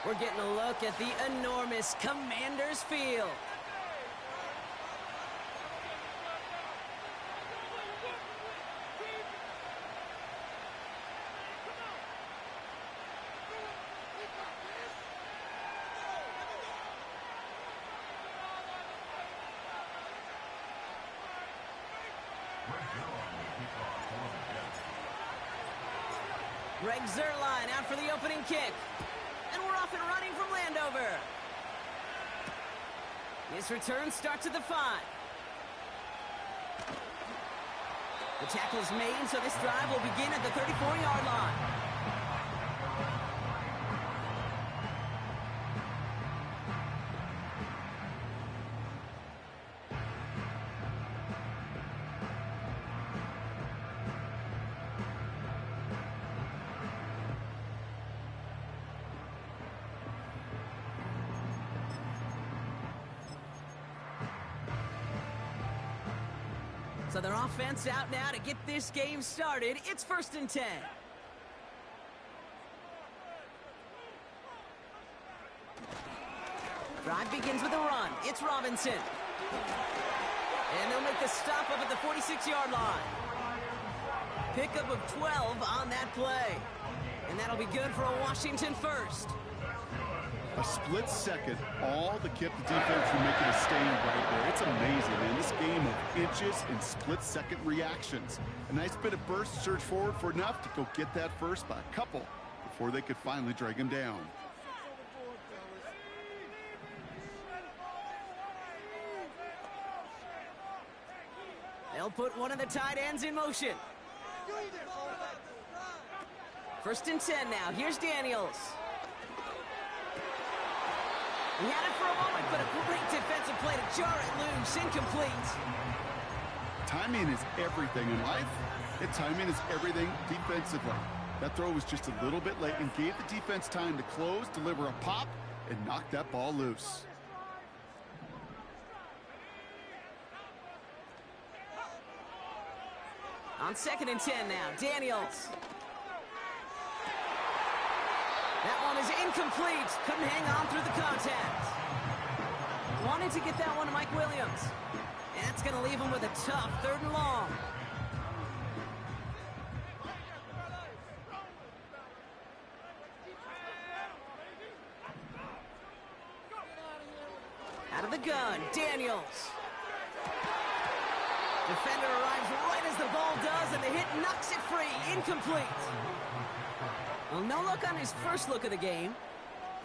We're getting a look at the enormous Commanders field. Rzsl out for the opening kick. And we're off and running from Landover. His return starts at the 5. The tackle is made, so this drive will begin at the 34-yard line. So their offense out now to get this game started. It's 1st and 10. Drive begins with a run. It's Robinson. And they'll make the stop up at the 46-yard line. Pickup of 12 on that play. And that'll be good for a Washington first. A split second, all to keep the defense from making a stand right there. It's amazing, man. This game of inches and split-second reactions. A nice bit of burst, surge forward for enough to go get that first by a couple before they could finally drag him down. They'll put one of the tight ends in motion. 1st and 10 now. Here's Daniels. He had it for a moment, but a great defensive play to jar it loose. Incomplete. Timing is everything in life, and timing is everything defensively. That throw was just a little bit late and gave the defense time to close, deliver a pop, and knock that ball loose. On 2nd and 10 now, Daniels. That one is incomplete. Couldn't hang on through the contact. Wanted to get that one to Mike Williams. And that's going to leave him with a tough 3rd and long. Out of the gun, Daniels. Defender arrives right as the ball does, and the hit knocks it free. Incomplete. Well, no look on his first look of the game.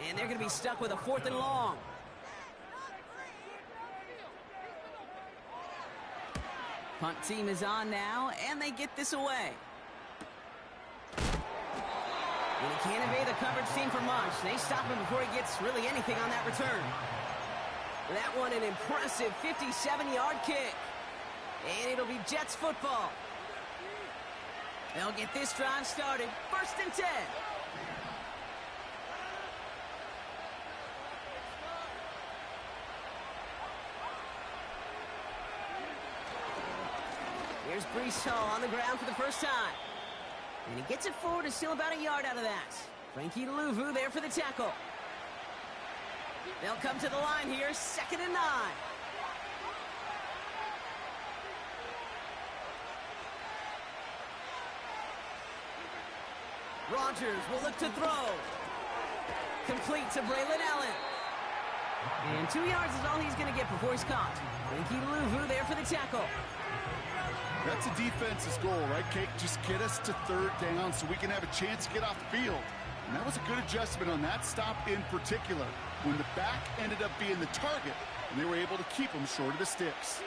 And they're going to be stuck with a 4th and long. Punt team is on now, and they get this away. And he can't evade the coverage team for much. They stop him before he gets really anything on that return. That one an impressive 57-yard kick. And it'll be Jets football. They'll get this drive started. 1st and 10. Here's Rzsl on the ground for the first time. And he gets it forward, is still about a yard out of that. Frankie Louvu there for the tackle. They'll come to the line here, 2nd and 9. Rodgers will look to throw. Complete to Braylon Allen. And 2 yards is all he's going to get before he's caught. Frankie Louvu there for the tackle. That's a defense's goal, right, Cake? Just get us to 3rd down so we can have a chance to get off the field. And that was a good adjustment on that stop in particular, when the back ended up being the target, and they were able to keep him short of the sticks.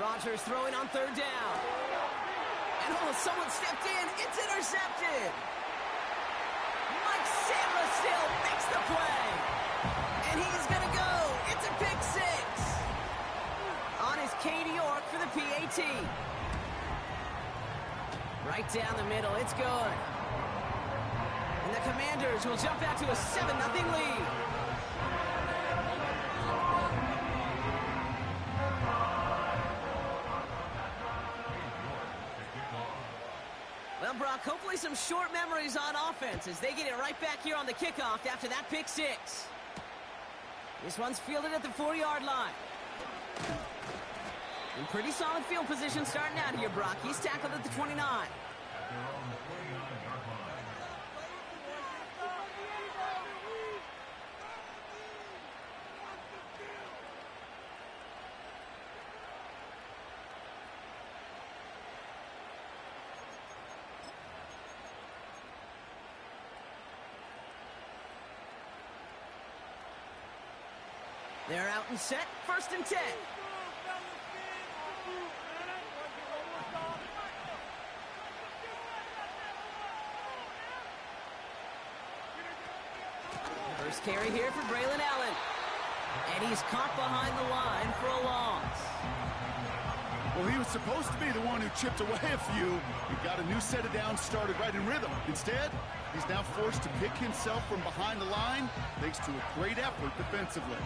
Rodgers throwing on 3rd down. And oh, someone stepped in. It's intercepted. Mike Sandler still makes the play. And he's going to go. It's a pick 6. On his Katie York for the PAT. Right down the middle. It's good. And the Commanders will jump out to a 7-0 lead. Well, Brock, hopefully some short memories on offense as they get it right back here on the kickoff after that pick six. This one's fielded at the 4-yard line. In pretty solid field position starting out here, Brock. He's tackled at the 29. They're out and set, 1st and 10. First carry here for Braylon Allen. And he's caught behind the line for a loss. Well, he was supposed to be the one who chipped away a few. He got a new set of downs started right in rhythm. Instead, he's now forced to pick himself from behind the line thanks to a great effort defensively.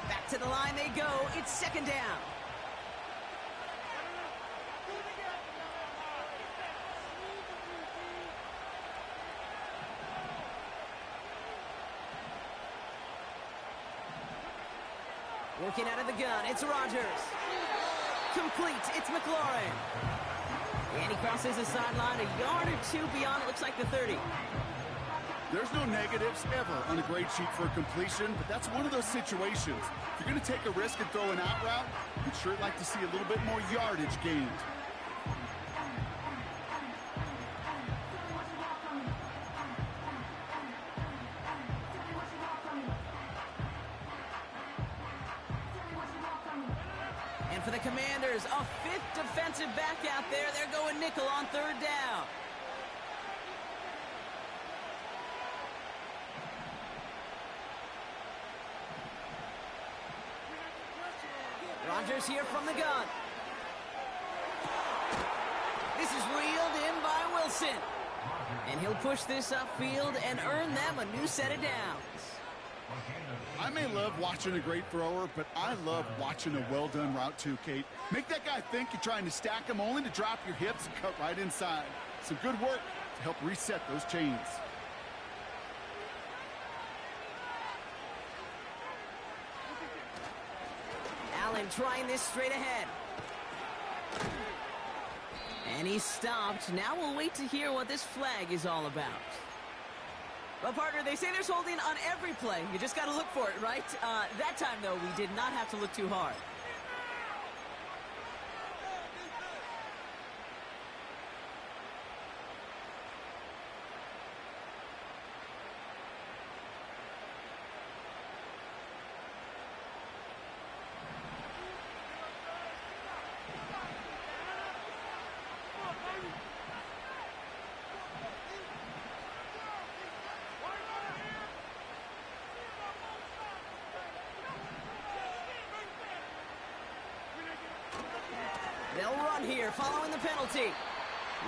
Back to the line they go. It's 2nd down. Working out of the gun, it's Rodgers. Complete, it's McLaurin. And he crosses the sideline a yard or two beyond, it looks like the 30. There's no negatives ever on a grade sheet for a completion, but that's one of those situations. If you're going to take a risk and throw an out route, you'd sure like to see a little bit more yardage gained. And for the Commanders, a 5th defensive back out there. They're going nickel on 3rd down. Rodgers here from the gun. This is reeled in by Wilson. And he'll push this upfield and earn them a new set of downs. I may love watching a great thrower, but I love watching a well-done route too, Kate. Make that guy think you're trying to stack him only to drop your hips and cut right inside. Some good work to help reset those chains. Allen trying this straight ahead. And he's stopped. Now we'll wait to hear what this flag is all about. Well, partner, they say there's holding on every play. You just got to look for it, right? That time, though, we did not have to look too hard. They'll run here following the penalty.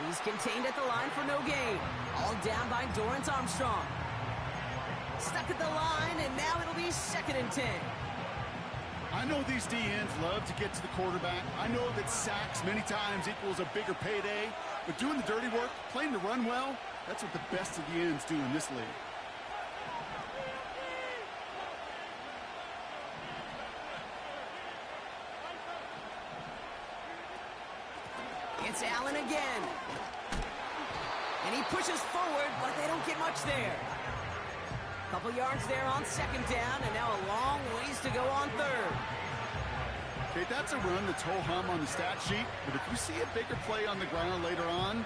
He's contained at the line for no gain. All down by Dorrance Armstrong. Stuck at the line, and now it'll be 2nd and 10. I know these DNs love to get to the quarterback. I know that sacks many times equals a bigger payday. But doing the dirty work, playing to run well, that's what the best of the ends do in this league. It's Allen again. And he pushes forward, but they don't get much there. Couple yards there on 2nd down, and now a long ways to go on 3rd. Okay, that's a run that's ho-hum on the stat sheet, but if you see a bigger play on the ground later on,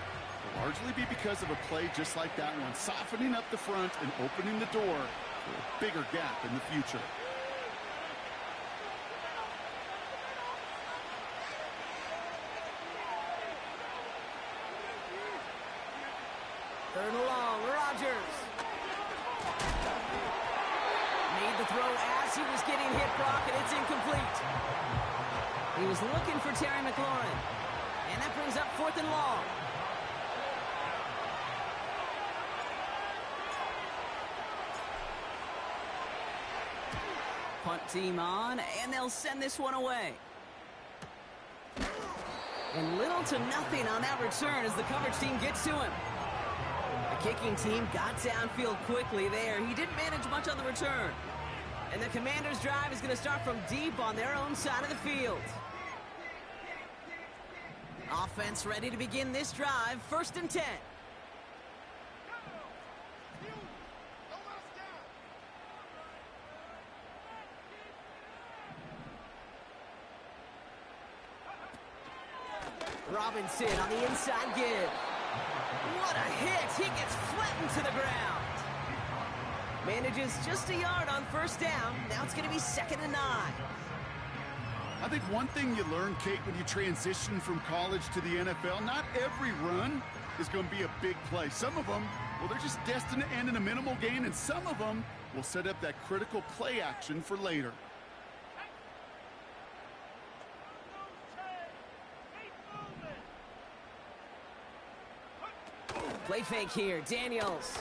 it'll largely be because of a play just like that one, softening up the front and opening the door for a bigger gap in the future. Third and long, Rodgers. Made the throw as he was getting hit, Brock, and it's incomplete. He was looking for Terry McLaurin. And that brings up 4th and long. Punt team on, and they'll send this one away. And little to nothing on that return as the coverage team gets to him. The kicking team got downfield quickly there. He didn't manage much on the return. And the Commanders' drive is going to start from deep on their own side of the field. Offense ready to begin this drive. 1st and 10. Robinson on the inside give. What a hit! He gets flattened to the ground. Manages just a yard on 1st down. Now it's going to be 2nd and 9. I think one thing you learn, Kate, when you transition from college to the NFL, not every run is going to be a big play. Some of them, well, they're just destined to end in a minimal gain, and some of them will set up that critical play action for later. Play fake here. Daniels.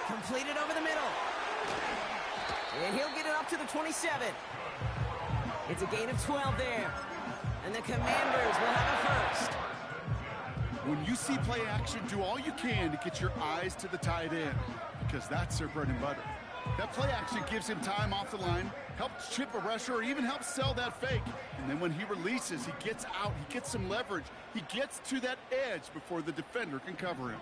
Completed over the middle. And he'll get it up to the 27. It's a gain of 12 there. And the Commanders will have a 1st. When you see play action, do all you can to get your eyes to the tight end, because that's their bread and butter. That play action gives him time off the line, helps chip a rusher, or even helps sell that fake. And then when he releases, he gets out, he gets some leverage. He gets to that edge before the defender can cover him.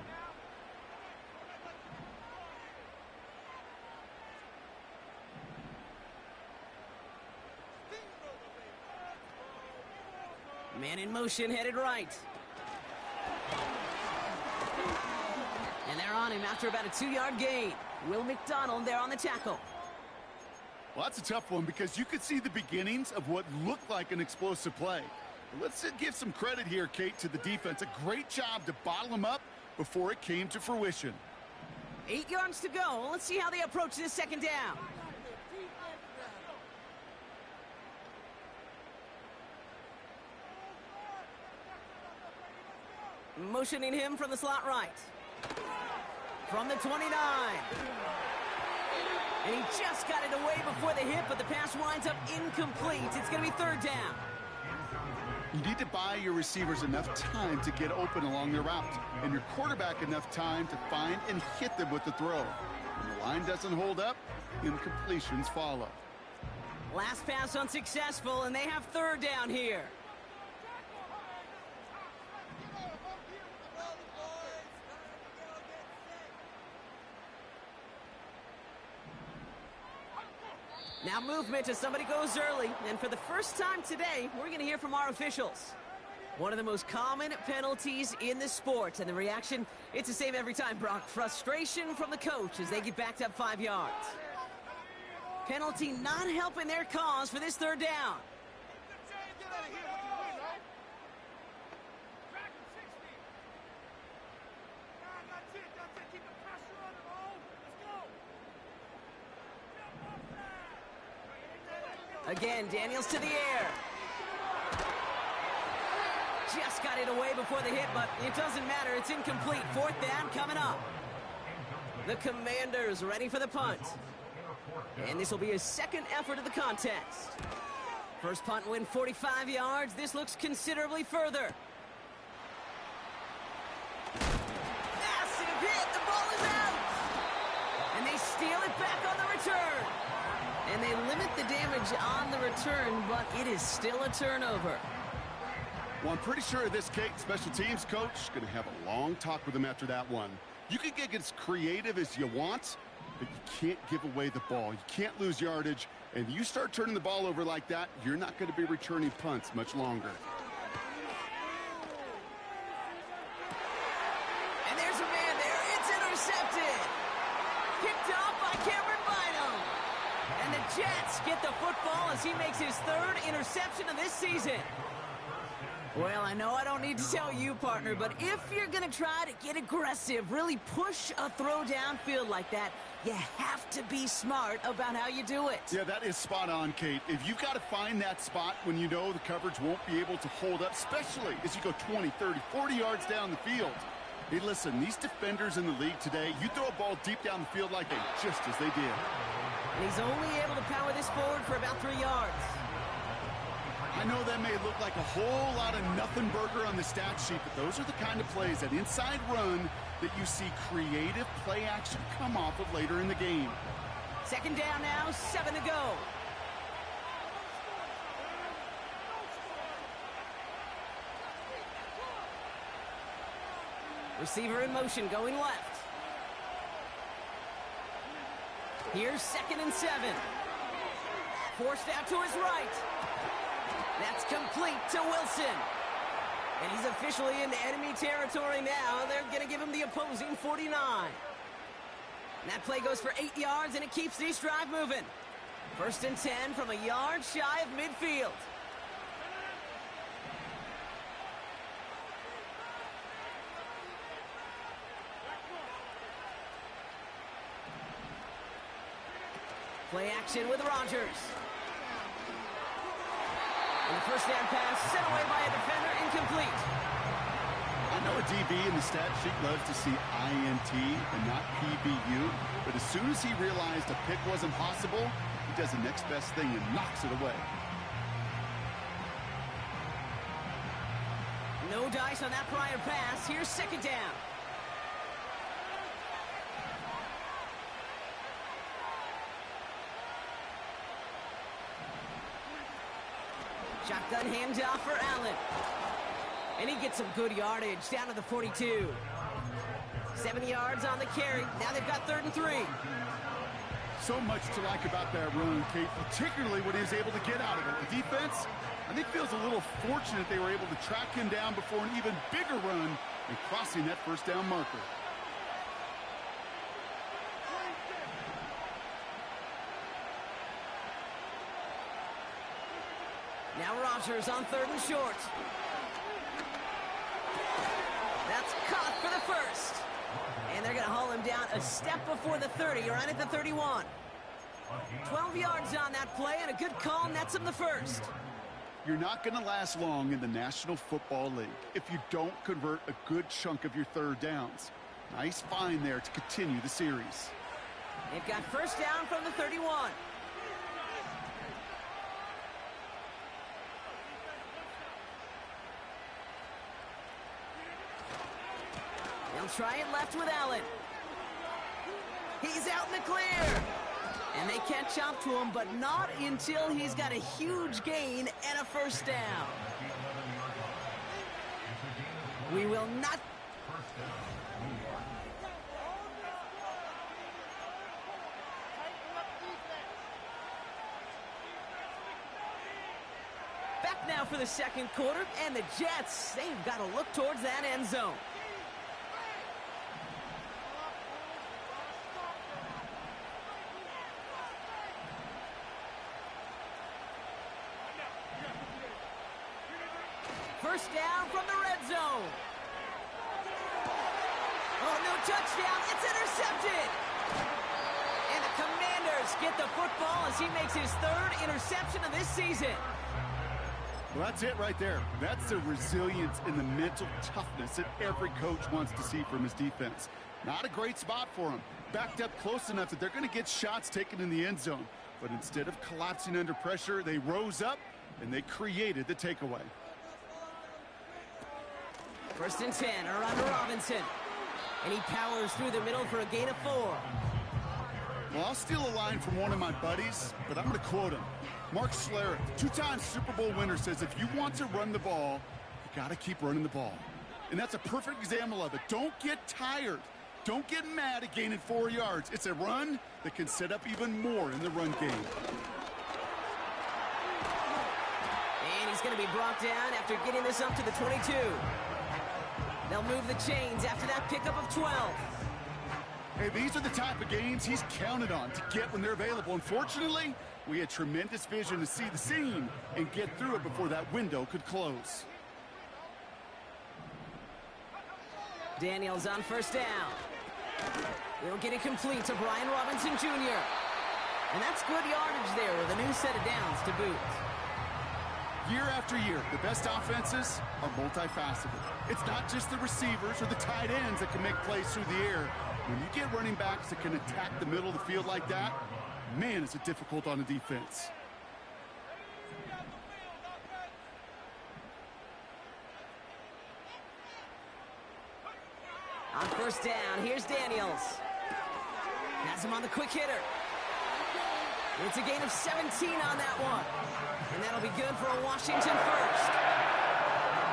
Man in motion, headed right. And they're on him after about a 2-yard gain. Will McDonald there on the tackle. Well, that's a tough one because you could see the beginnings of what looked like an explosive play. Let's give some credit here, Kate, to the defense. A great job to bottle him up before it came to fruition. 8 yards to go. Let's see how they approach this 2nd down. Motioning him from the slot right. From the 29. And he just got it away before the hit, but the pass winds up incomplete. It's going to be 3rd down. You need to buy your receivers enough time to get open along their route, and your quarterback enough time to find and hit them with the throw. When the line doesn't hold up, incompletions follow. Last pass unsuccessful, and they have 3rd down here. Now movement as somebody goes early, and for the first time today, we're going to hear from our officials. One of the most common penalties in the sport, and the reaction, it's the same every time, Brock. Frustration from the coach as they get backed up 5 yards. Penalty not helping their cause for this 3rd down. Again, Daniels to the air. Just got it away before the hit, but it doesn't matter. It's incomplete. 4th down coming up. The Commanders ready for the punt. And this will be his 2nd effort of the contest. First punt win 45 yards. This looks considerably further. Massive hit. The ball is out. And they steal it back on the return. And they limit the damage on the return, but it is still a turnover. Well, I'm pretty sure this Kate special teams coach is going to have a long talk with him after that one. You can get as creative as you want, but you can't give away the ball. You can't lose yardage, and you start turning the ball over like that, you're not going to be returning punts much longer. And there's a man there. It's intercepted. Picked up by Cameron Bynum. And the Jets get the football as he makes his 3rd interception of this season. Well, I know I don't need to tell you, partner, but if you're going to try to get aggressive, really push a throw downfield like that, you have to be smart about how you do it. Yeah, that is spot on, Kate. If you've got to find that spot when you know the coverage won't be able to hold up, especially as you go 20, 30, 40 yards down the field. Hey, listen, these defenders in the league today, you throw a ball deep down the field like they just as they did. And he's only able to power this forward for about 3 yards. I know that may look like a whole lot of nothing burger on the stat sheet, but those are the kind of plays, that inside run, that you see creative play action come off of later in the game. Second down now, 7 to go. Receiver in motion, going left. Here's 2nd and 7. Forced out to his right. That's complete to Wilson. And he's officially into enemy territory now. They're going to give him the opposing 49. And that play goes for 8 yards, and it keeps this drive moving. 1st and 10 from a yard shy of midfield. Play action with Rodgers. And the first down pass sent away by a defender, incomplete. I know a DB in the stat sheet loves to see INT and not PBU, but as soon as he realized a pick wasn't possible, he does the next best thing and knocks it away. No dice on that prior pass. Here's 2nd down. Shotgun handoff for Allen. And he gets some good yardage down to the 42. 7 yards on the carry. Now they've got 3rd and 3. So much to like about that run, Kate, particularly what he was able to get out of it. The defense, I think, feels a little fortunate they were able to track him down before an even bigger run and crossing that first down marker. Now Rodgers on 3rd and short. That's caught for the first. And they're going to haul him down a step before the 30, right at the 31. 12 yards on that play, and a good call nets him the first. You're not going to last long in the National Football League if you don't convert a good chunk of your 3rd downs. Nice find there to continue the series. They've got first down from the 31. They'll try it left with Allen. He's out in the clear. And they catch up to him, but not until he's got a huge gain and a first down. We will not. Back now for the 2nd quarter, and the Jets, they've got to look towards that end zone. First down from the red zone. Oh, no touchdown. It's intercepted. And the Commanders get the football as he makes his 3rd interception of this season. Well, that's it right there. That's the resilience and the mental toughness that every coach wants to see from his defense. Not a great spot for him. Backed up close enough that they're going to get shots taken in the end zone. But instead of collapsing under pressure, they rose up and they created the takeaway. 1st and 10 around to Robinson. And he powers through the middle for a gain of 4. Well, I'll steal a line from one of my buddies, but I'm going to quote him. Mark Rzsl, 2-time Super Bowl winner, says if you want to run the ball, you got to keep running the ball. And that's a perfect example of it. Don't get tired. Don't get mad at gaining 4 yards. It's a run that can set up even more in the run game. And he's going to be brought down after getting this up to the 22. They'll move the chains after that pickup of 12. Hey, these are the type of games he's counted on to get when they're available. Unfortunately, we had tremendous vision to see the seam and get through it before that window could close. Daniels on first down. They'll get it complete to Brian Robinson Jr. And that's good yardage there with a new set of downs to boot. Year after year, the best offenses are multifaceted. It's not just the receivers or the tight ends that can make plays through the air. When you get running backs that can attack the middle of the field like that, man, is it difficult on the defense. On first down, here's Daniels. Has him on the quick hitter. It's a gain of 17 on that one. And that'll be good for a Washington first.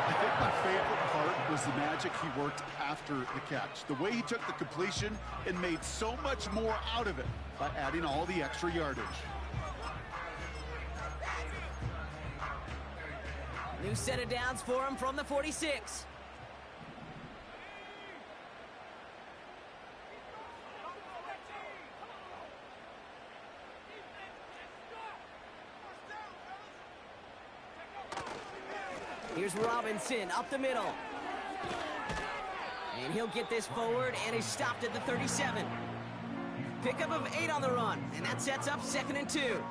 I think my favorite part was the magic he worked after the catch. The way he took the completion and made so much more out of it by adding all the extra yardage. New set of downs for him from the 46. Here's Robinson up the middle. And he'll get this forward, and he's stopped at the 37. Pickup of 8 on the run, and that sets up 2nd and 2.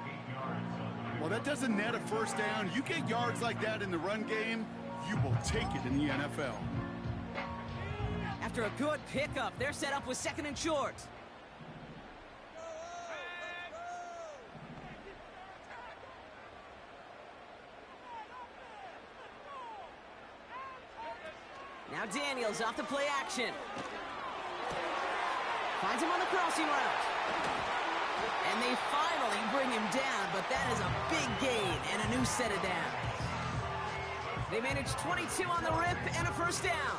Well, that doesn't net a first down. You get yards like that in the run game, you will take it in the NFL. After a good pickup, they're set up with 2nd and short. Now Daniels off the play action. Finds him on the crossing route. And they finally bring him down, but that is a big gain and a new set of downs. They managed 22 on the rip and a first down.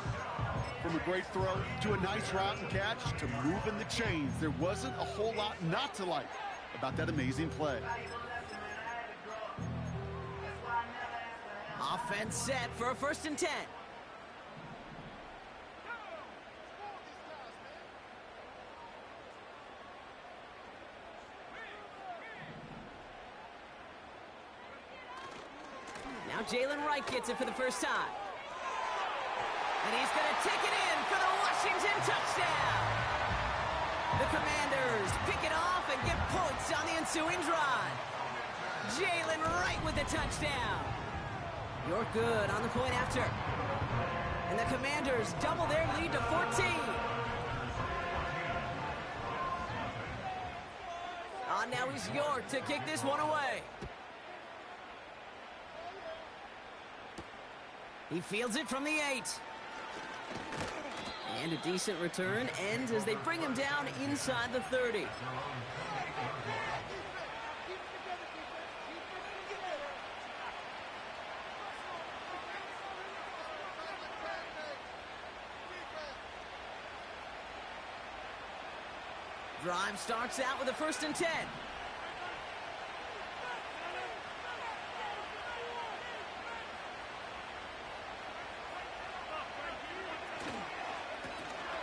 From a great throw to a nice route and catch to moving the chains, there wasn't a whole lot not to like about that amazing play. Offense set for a 1st and 10. Now Jalen Wright gets it for the first time. And he's going to take it in for the Washington touchdown. The Commanders pick it off and get points on the ensuing drive. Jalen Wright with the touchdown. You're good on the point after. And the Commanders double their lead to 14. Now he's York to kick this one away. He fields it from the 8. And a decent return ends as they bring him down inside the 30. Drive starts out with a 1st and 10.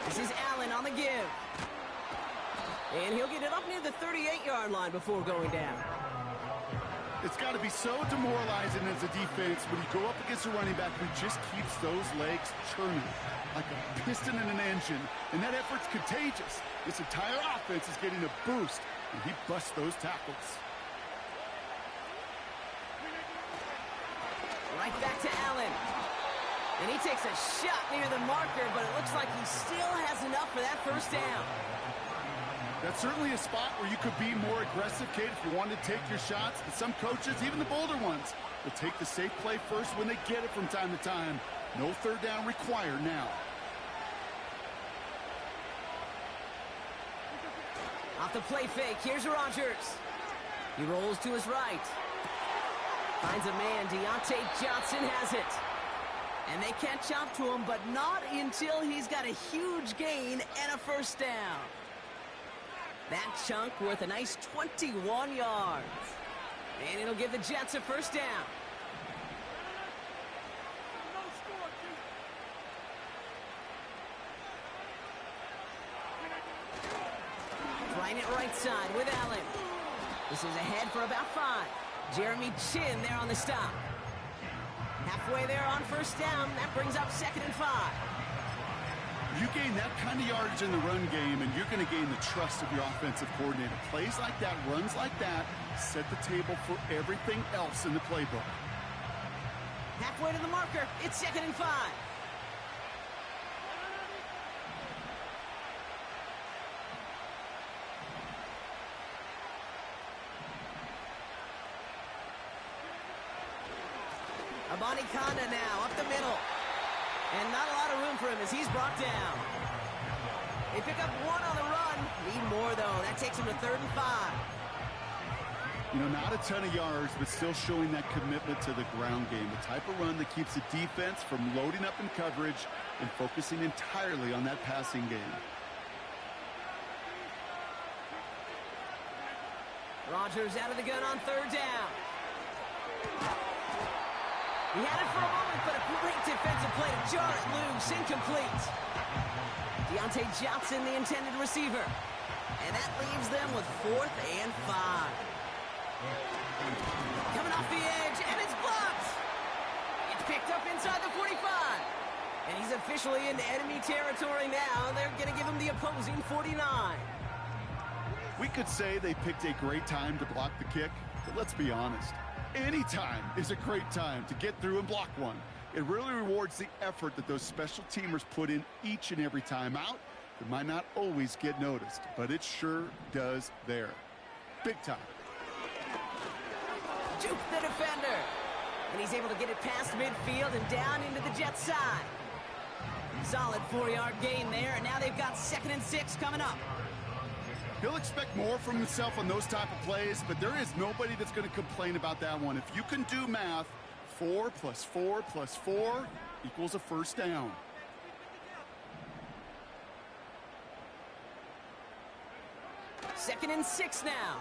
This is Allen on the give. And he'll get it up near the 38-yard line before going down. It's got to be so demoralizing as a defense when you go up against a running back who just keeps those legs churning like a piston in an engine, and that effort's contagious. This entire offense is getting a boost, and he busts those tackles. Right back to Allen. And he takes a shot near the marker, but it looks like he still has enough for that first down. That's certainly a spot where you could be more aggressive, Kate, if you want to take your shots. And some coaches, even the bolder ones, will take the safe play first when they get it from time to time. No third down required now. Off the play fake, here's Rodgers. He rolls to his right. Finds a man, Deontay Johnson has it. And they catch up to him, but not until he's got a huge gain and a first down. That chunk worth a nice 21 yards. And it'll give the Jets a first down. Trying it right side with Allen. This is ahead for about 5. Jeremy Chin there on the stop. Halfway there on first down. That brings up 2nd and 5. You gain that kind of yardage in the run game, and you're going to gain the trust of your offensive coordinator. Plays like that, runs like that, set the table for everything else in the playbook. Halfway to the marker. It's 2nd and 5. Abanikanda now up the middle. And not a lot of room for him as he's brought down. They pick up 1 on the run. Need more, though. That takes them to 3rd and 5. You know, not a ton of yards, but still showing that commitment to the ground game. The type of run that keeps the defense from loading up in coverage and focusing entirely on that passing game. Rodgers out of the gun on 3rd down. He had it for a moment, but a great defensive play to jar it loose. Incomplete. Deontay Johnson, the intended receiver. And that leaves them with 4th and 5. Coming off the edge, and it's blocked. It's picked up inside the 45. And he's officially into enemy territory now. They're going to give him the opposing 49. We could say they picked a great time to block the kick, but let's be honest. Any time is a great time to get through and block one. It really rewards the effort that those special teamers put in each and every time out. It might not always get noticed, but it sure does there. Big time. Juke the defender. And he's able to get it past midfield and down into the Jets side. Solid 4-yard gain there, and now they've got 2nd and 6 coming up. He'll expect more from himself on those type of plays, but there is nobody that's going to complain about that one. If you can do math, 4 plus 4 plus 4 equals a 1st down. Second and 6 now.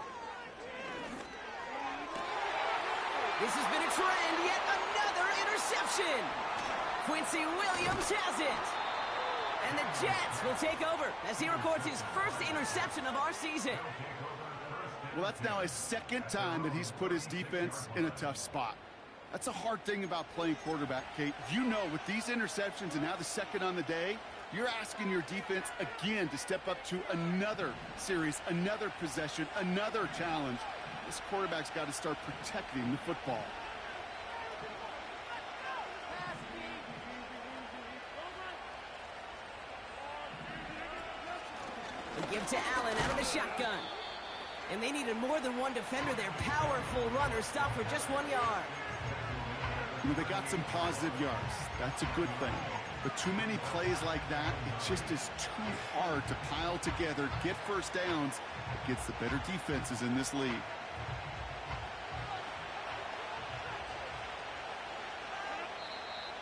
This has been a trend, yet another interception. Quincy Williams has it. And the Jets will take over as he records his 1st interception of our season. Well, that's now his 2nd time that he's put his defense in a tough spot. That's a hard thing about playing quarterback, Kate. You know, with these interceptions and now the 2nd on the day, you're asking your defense again to step up to another series, another possession, another challenge. This quarterback's got to start protecting the football. They give to Allen out of the shotgun. And they needed more than one defender. Their powerful runner stopped for just 1 yard. You know, they got some positive yards. That's a good thing. But too many plays like that, it just is too hard to pile together, get 1st downs against the better defenses in this league.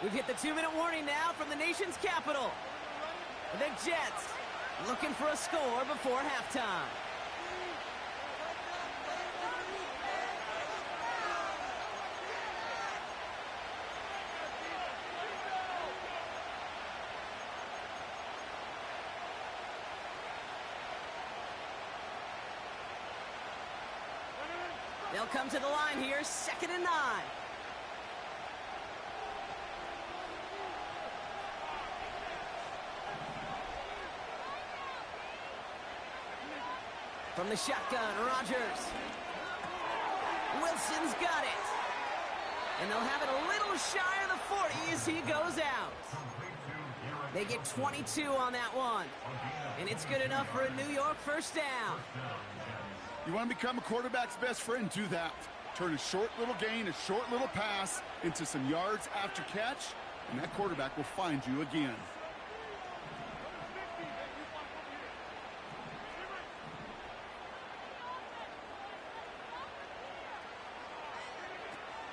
We've hit the 2-minute warning now from the nation's capital. The Jets looking for a score before halftime. They'll come to the line here, 2nd and 9. From the shotgun, Rodgers. Wilson's got it. And they'll have it a little shy of the 40 as he goes out. They get 22 on that one. And it's good enough for a New York 1st down. You want to become a quarterback's best friend? Do that. Turn a short little gain, a short little pass into some yards after catch, and that quarterback will find you again.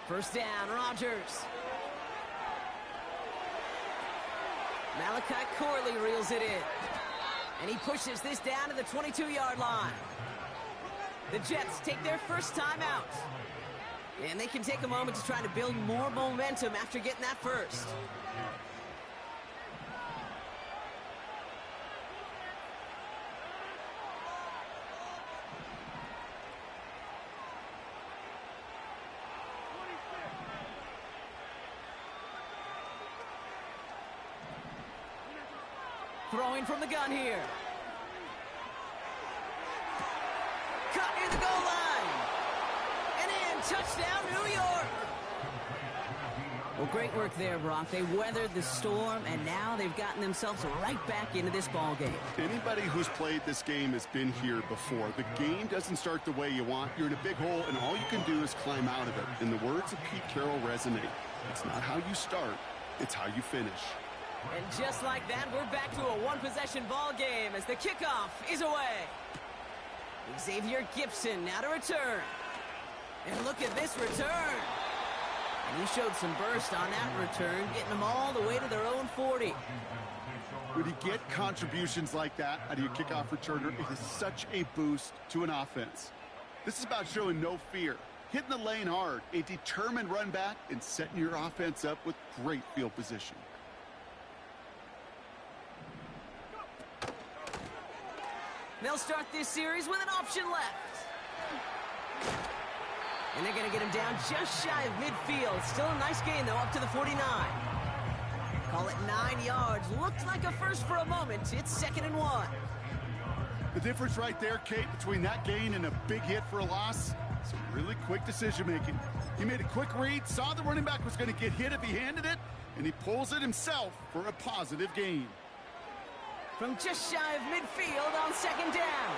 First down, Rodgers. Malachi Corley reels it in. And he pushes this down to the 22-yard line. The Jets take their 1st time out. And they can take a moment to try to build more momentum after getting that 1st. Throwing from the gun here. Caught near the goal line. And in, touchdown, New York. Well, great work there, Brock. They weathered the storm, and now they've gotten themselves right back into this ball game. Anybody who's played this game has been here before. The game doesn't start the way you want. You're in a big hole, and all you can do is climb out of it. And the words of Pete Carroll resonate. It's not how you start, it's how you finish. And just like that, we're back to a one-possession ball game as the kickoff is away. Xavier Gibson now to return. And look at this return. And he showed some burst on that return, getting them all the way to their own 40. When you get contributions like that out of your kickoff returner, it is such a boost to an offense. This is about showing no fear, hitting the lane hard, a determined run back, and setting your offense up with great field position. They'll start this series with an option left. And they're going to get him down just shy of midfield. Still a nice gain, though, up to the 49. Call it 9 yards. Looked like a first for a moment. It's 2nd and 1. The difference right there, Kate, between that gain and a big hit for a loss, some really quick decision-making. He made a quick read, saw the running back was going to get hit if he handed it, and he pulls it himself for a positive gain. From just shy of midfield on 2nd down.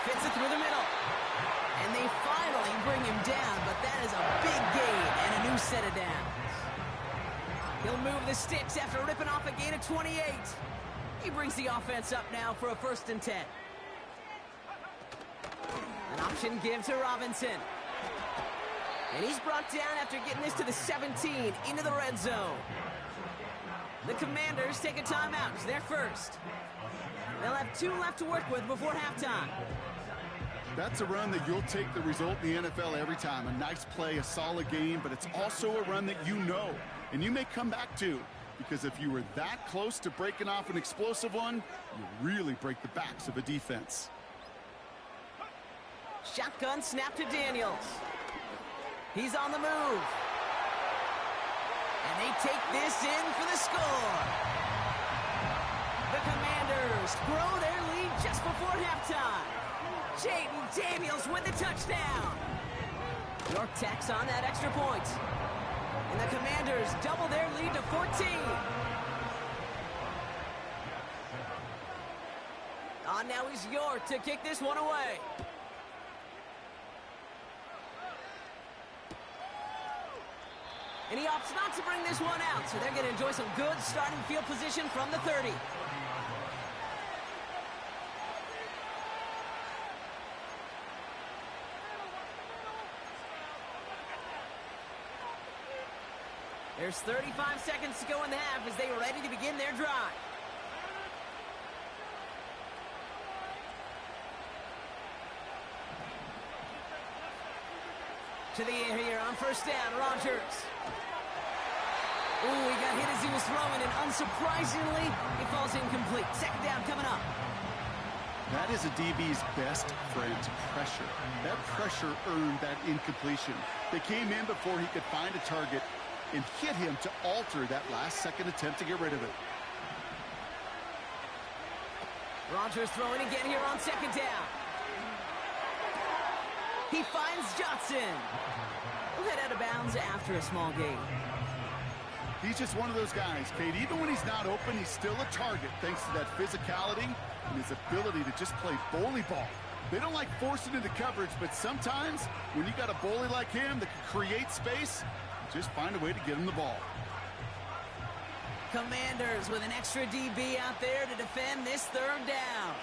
Fits it through the middle. And they finally bring him down, but that is a big gain and a new set of downs. He'll move the sticks after ripping off a gain of 28. He brings the offense up now for a 1st and 10. An option give to Robinson. And he's brought down after getting this to the 17 into the red zone. The Commanders take a timeout. It's their first. They'll have 2 left to work with before halftime. That's a run that you'll take the result in the NFL every time. A nice play, a solid game, but it's also a run that you know and you may come back to, because if you were that close to breaking off an explosive one, you really break the backs of a defense. Shotgun snap to Daniels. He's on the move. And they take this in for the score. The Commanders grow their lead just before halftime. Jaden Daniels with the touchdown. York tacks on that extra point. And the Commanders double their lead to 14. On now is York to kick this one away. And he opts not to bring this one out, so they're going to enjoy some good starting field position from the 30. There's 35 seconds to go in the half as they are ready to begin their drive. To the air here on 1st down, Rodgers. Ooh, he got hit as he was throwing, and unsurprisingly, he falls incomplete. 2nd down coming up. That is a DB's best friend, pressure. That pressure earned that incompletion. They came in before he could find a target and hit him to alter that last-second attempt to get rid of it. Rodgers throwing again here on 2nd down. He finds Johnson. He'll head out of bounds after a small gain. He's just one of those guys, Kate. Even when he's not open, he's still a target thanks to that physicality and his ability to just play bully ball. They don't like forcing into coverage, but sometimes when you got a bully like him that can create space, just find a way to get him the ball. Commanders with an extra DB out there to defend this 3rd down.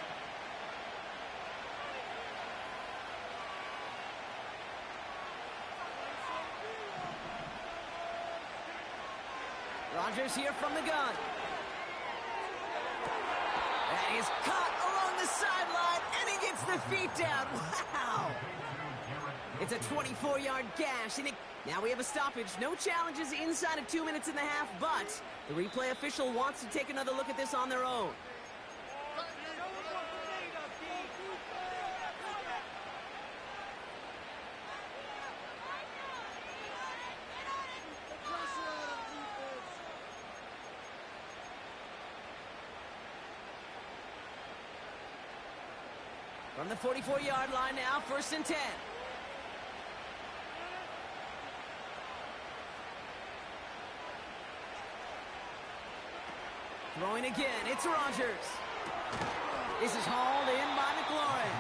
Rodgers here from the gun. That is caught along the sideline, and he gets the feet down. Wow! It's a 24-yard gash, and now we have a stoppage. No challenges inside of 2 minutes in the half, but the replay official wants to take another look at this on their own. From the 44-yard line now, 1st and 10. Throwing again, it's Rodgers. This is hauled in by McLaurin.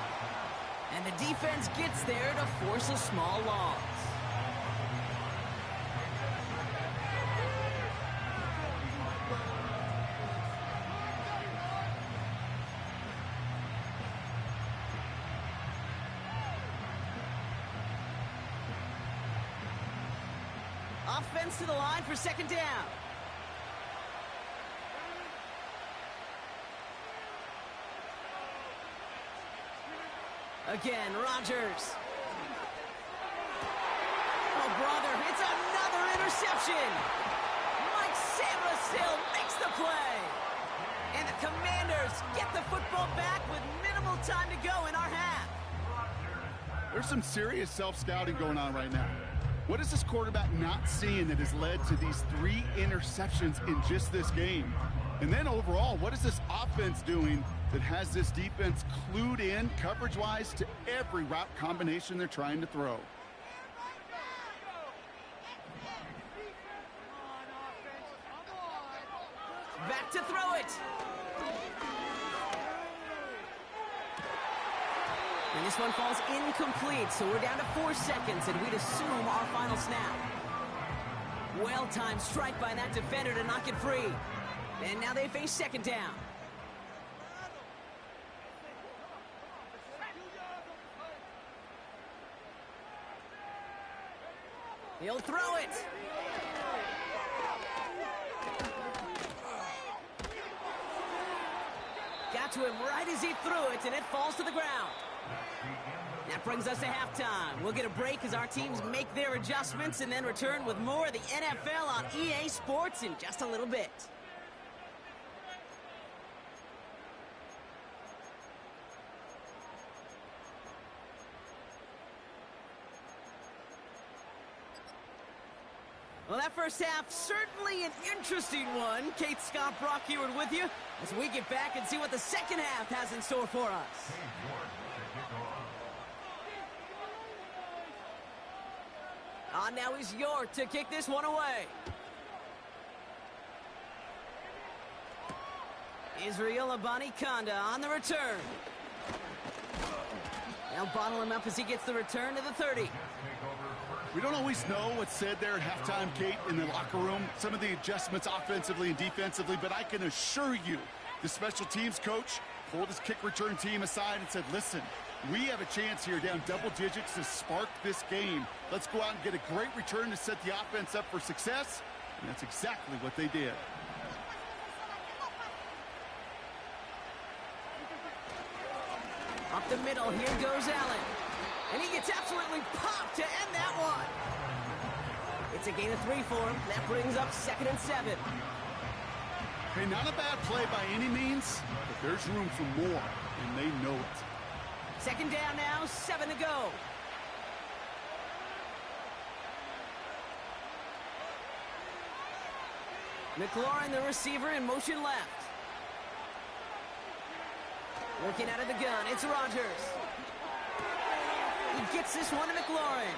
And the defense gets there to force a small loss. Offense to the line for second down. Again, Rodgers. Oh, brother, it's another interception. Rzsl makes the play. And the Commanders get the football back with minimal time to go in our half. There's some serious self-scouting going on right now. What is this quarterback not seeing that has led to these 3 interceptions in just this game? And then overall, what is this offense doing that has this defense clued in coverage-wise to every route combination they're trying to throw? Back to throw it. And this one falls incomplete, so we're down to 4 seconds, and we'd assume our final snap. Well-timed strike by that defender to knock it free. And now they face second down. He'll throw it. Got to him right as he threw it, and it falls to the ground. That brings us to halftime. We'll get a break as our teams make their adjustments and then return with more of the NFL on EA Sports in just a little bit. Well, that first half, certainly an interesting one. Kate Scott Brock here with you as we get back and see what the second half has in store for us. On now is York to kick this one away. Israel Abanikanda on the return. They'll bottle him up as he gets the return to the 30. We don't always know what's said there at halftime, Kate, in the locker room. Some of the adjustments offensively and defensively, but I can assure you the special teams coach pulled his kick return team aside and said, listen, we have a chance here down double digits to spark this game. Let's go out and get a great return to set the offense up for success, and that's exactly what they did. Up the middle, here goes Allen. And he gets absolutely popped to end that one. It's a gain of 3 for him. That brings up 2nd and 7. Hey, not a bad play by any means, but there's room for more, and they know it. 2nd down now, 7 to go. McLaurin, the receiver, in motion left. Working out of the gun, it's Rodgers. He gets this one to McLaurin.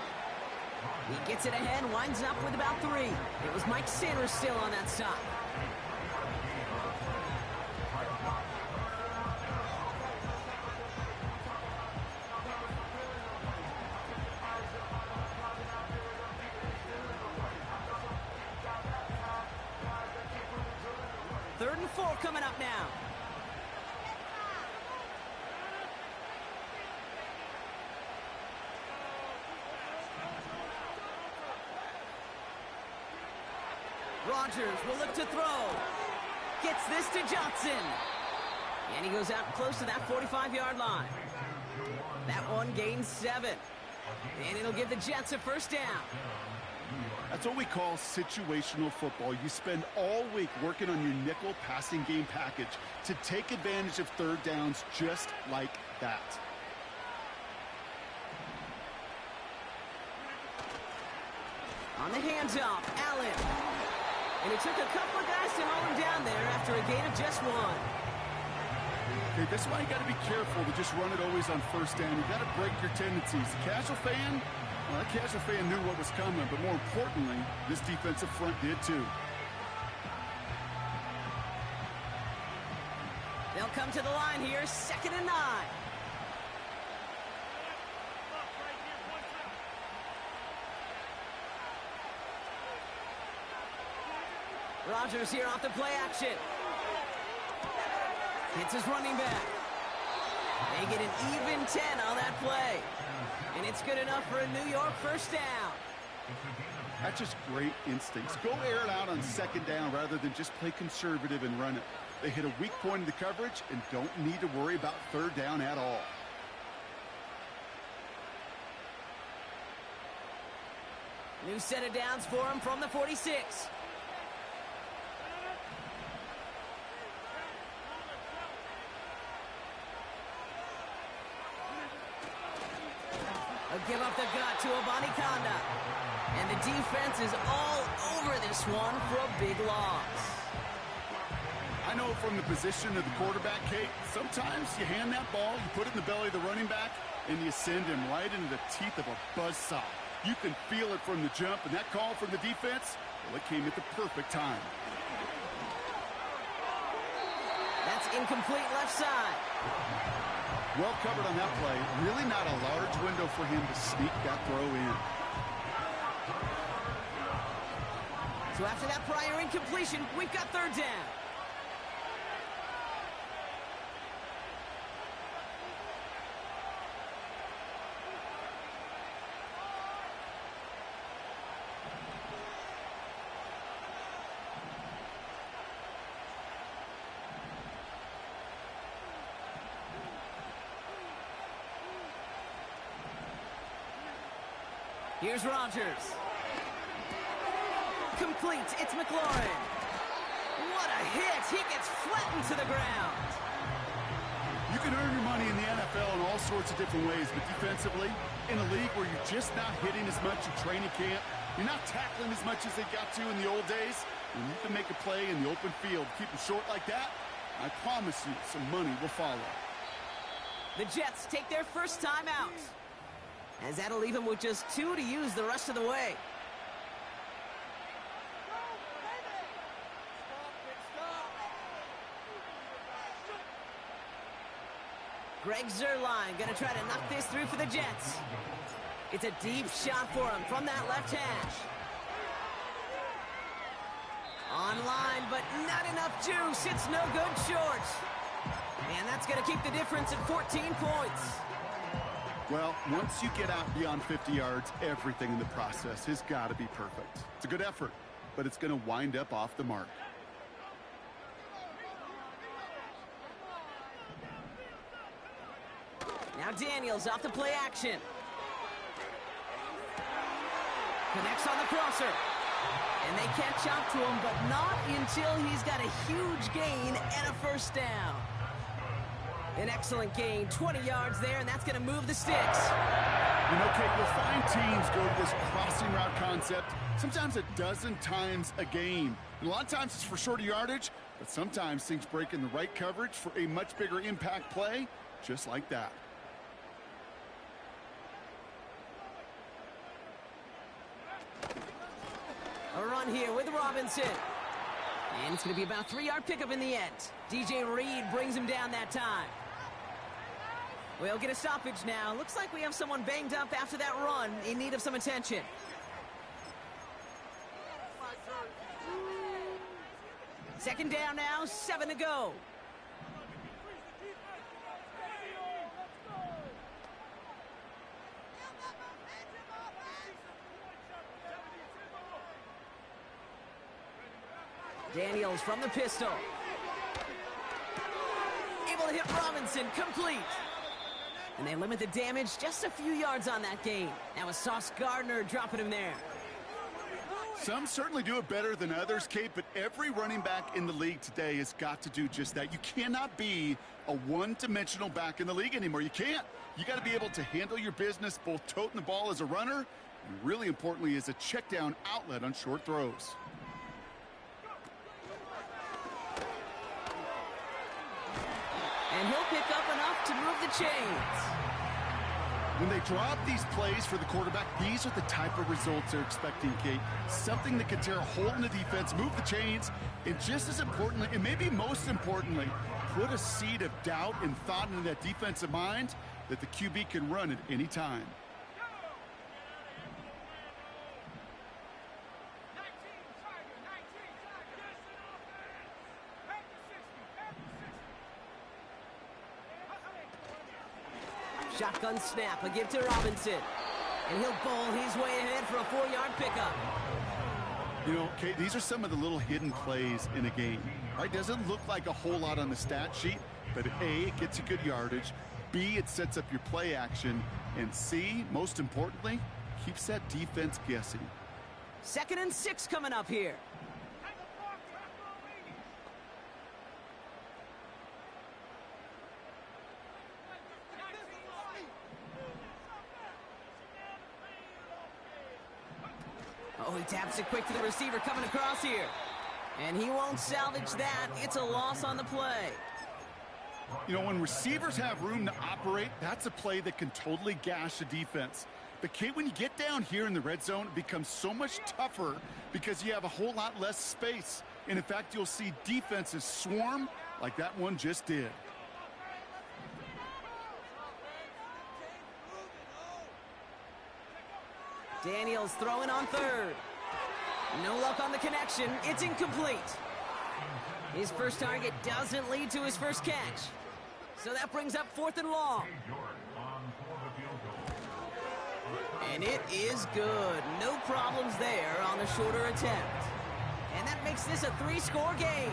He gets it ahead, winds up with about 3. It was Mike Sanders still on that stop. Third and 4 coming up now. Rodgers will look to throw. Gets this to Johnson. And he goes out close to that 45-yard line. That one gains 7. And it'll give the Jets a first down. That's what we call situational football. You spend all week working on your nickel passing game package to take advantage of third downs just like that. On the handoff, Allen. And it took a couple of guys to hold him down there after a gain of just 1. Okay, that's why you got to be careful to just run it always on first down. You got to break your tendencies. The casual fan, well, that casual fan knew what was coming, but more importantly, this defensive front did too. They'll come to the line here, 2nd and 9. Rodgers here off the play action. Hits his running back. They get an even 10 on that play. And it's good enough for a New York first down. That's just great instincts. Go air it out on second down rather than just play conservative and run it. They hit a weak point in the coverage and don't need to worry about third down at all. New set of downs for him from the 46. They'll give up the gut to Abanikanda. And the defense is all over this one for a big loss. I know from the position of the quarterback, Kate, sometimes you hand that ball, you put it in the belly of the running back, and you send him right into the teeth of a buzzsaw. You can feel it from the jump, and that call from the defense, well, it came at the perfect time. That's incomplete left side. Well covered on that play. Really not a large window for him to sneak that throw in. So after that prior incompletion, we've got third down. Here's Rodgers. Complete. It's McLaurin. What a hit. He gets flattened to the ground. You can earn your money in the NFL in all sorts of different ways, but defensively, in a league where you're just not hitting as much in training camp, you're not tackling as much as they got to in the old days, and you can make a play in the open field, keep them short like that, I promise you some money will follow. The Jets take their first time out, as that'll leave him with just 2 to use the rest of the way. Rzsl gonna try to knock this through for the Jets. It's a deep shot for him from that left hash. Online, but not enough juice. It's no good short. And that's gonna keep the difference at 14 points. Well, once you get out beyond 50 yards, everything in the process has got to be perfect. It's a good effort, but it's going to wind up off the mark. Now Daniels off the play action. Connects on the crosser. And they catch up to him, but not until he's got a huge gain and a first down. An excellent gain, 20 yards there, and that's going to move the sticks. You know, Kate, you'll find teams go to this crossing route concept sometimes a dozen times a game. And a lot of times it's for shorter yardage, but sometimes things break in the right coverage for a much bigger impact play, just like that. A run here with Robinson. And it's going to be about a 3-yard pickup in the end. DJ Reed brings him down that time. We'll get a stoppage now. Looks like we have someone banged up after that run in need of some attention. Second down now, 7 to go. Daniels from the pistol. Able to hit Robinson, complete. And they limit the damage just a few yards on that gain. That was Sauce Gardner dropping him there. Some certainly do it better than others, Kate, but every running back in the league today has got to do just that. You cannot be a one-dimensional back in the league anymore. You can't. You got to be able to handle your business, both toting the ball as a runner, and really importantly as a check-down outlet on short throws. And he'll pick up enough to move the chains. When they draw up these plays for the quarterback, these are the type of results they're expecting, Kate. Something that can tear a hole in the defense, move the chains, and just as importantly, and maybe most importantly, put a seed of doubt and thought into that defensive mind that the QB can run at any time. Shotgun snap, a give to Robinson. And he'll bowl his way ahead for a 4-yard pickup. You know, Kate, these are some of the little hidden plays in a game. Right? Doesn't look like a whole lot on the stat sheet, but A, it gets you good yardage. B, it sets up your play action. And C, most importantly, keeps that defense guessing. 2nd and 6 coming up here. Oh, he taps it quick to the receiver coming across here. And he won't salvage that. It's a loss on the play. You know, when receivers have room to operate, that's a play that can totally gash a defense. But, Kate, when you get down here in the red zone, it becomes so much tougher because you have a whole lot less space. And, in fact, you'll see defenses swarm like that one just did. Daniels throwing on 3rd. No luck on the connection. It's incomplete. His first target doesn't lead to his first catch. So that brings up 4th and long. And it is good. No problems there on the shorter attempt. And that makes this a 3-score game.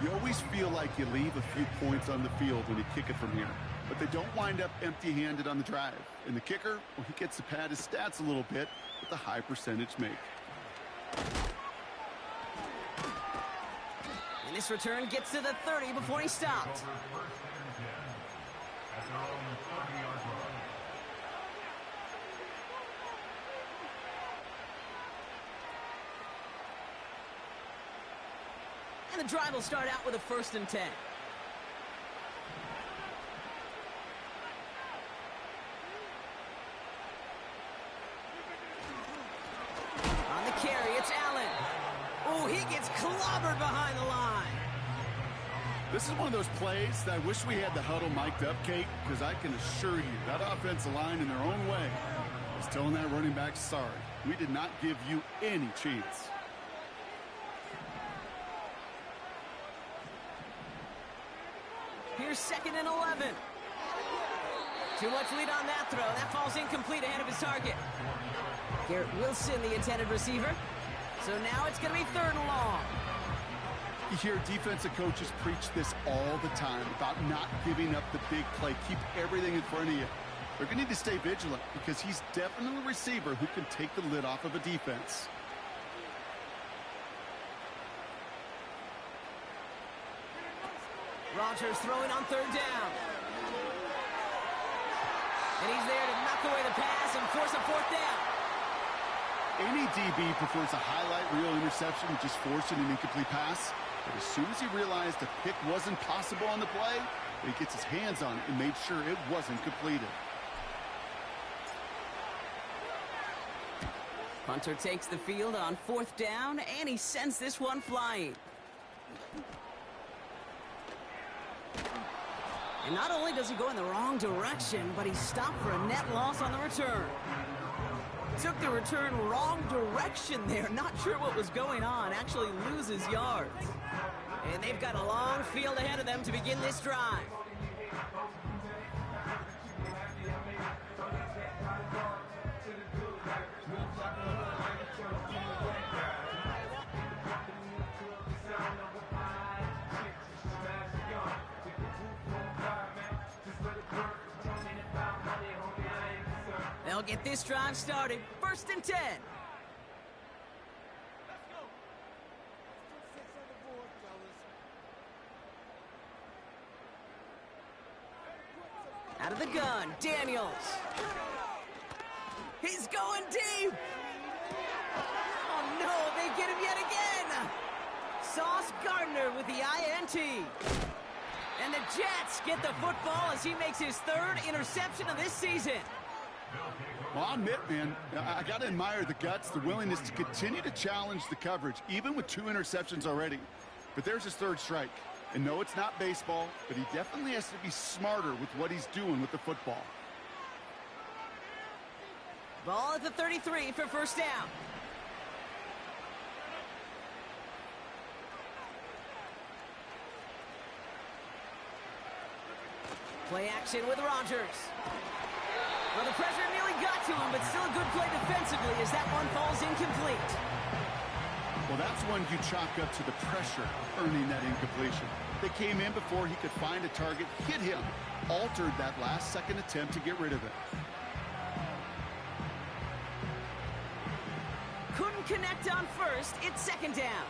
You always feel like you leave a few points on the field when you kick it from here. But they don't wind up empty-handed on the drive. And the kicker, well, he gets to pad his stats a little bit with a high percentage make. And this return gets to the 30 before he stopped. And the drive will start out with a 1st and 10. On the carry, it's Allen. Oh, he gets clobbered behind the line. This is one of those plays that I wish we had the huddle mic'd up, Kate, because I can assure you that offensive line in their own way is telling that running back, sorry, we did not give you any chance. Here's 2nd and 11. Too much lead on that throw. That falls incomplete ahead of his target. Garrett Wilson, the intended receiver. So now it's going to be 3rd and long. You hear defensive coaches preach this all the time about not giving up the big play. Keep everything in front of you. They're going to need to stay vigilant because he's definitely a receiver who can take the lid off of a defense. Rodgers throwing on 3rd down. And he's there to knock away the pass and force a 4th down. Any DB prefers a highlight reel interception, just forcing an incomplete pass. But as soon as he realized a pick wasn't possible on the play, he gets his hands on it and made sure it wasn't completed. Punter takes the field on 4th down, and he sends this one flying. And not only does he go in the wrong direction, but he's stopped for a net loss on the return. Took the return wrong direction there. Not sure what was going on. Actually loses yards. And they've got a long field ahead of them to begin this drive. They'll get this drive started. 1st and 10. Out of the gun, Daniels. He's going deep. Oh, no, they get him yet again. Sauce Gardner with the INT. And the Jets get the football as he makes his 3rd interception of this season. Well, I'll admit, man, I got to admire the guts, the willingness to continue to challenge the coverage, even with 2 interceptions already. But there's his 3rd strike. And no, it's not baseball, but he definitely has to be smarter with what he's doing with the football. Ball at the 33 for 1st down. Play action with Rodgers. Well, the pressure nearly got to him, but still a good play defensively as that one falls incomplete. That's one you chalk up to the pressure earning that incompletion. They came in before he could find a target, hit him, altered that last-second attempt to get rid of it. Couldn't connect on first. It's second down.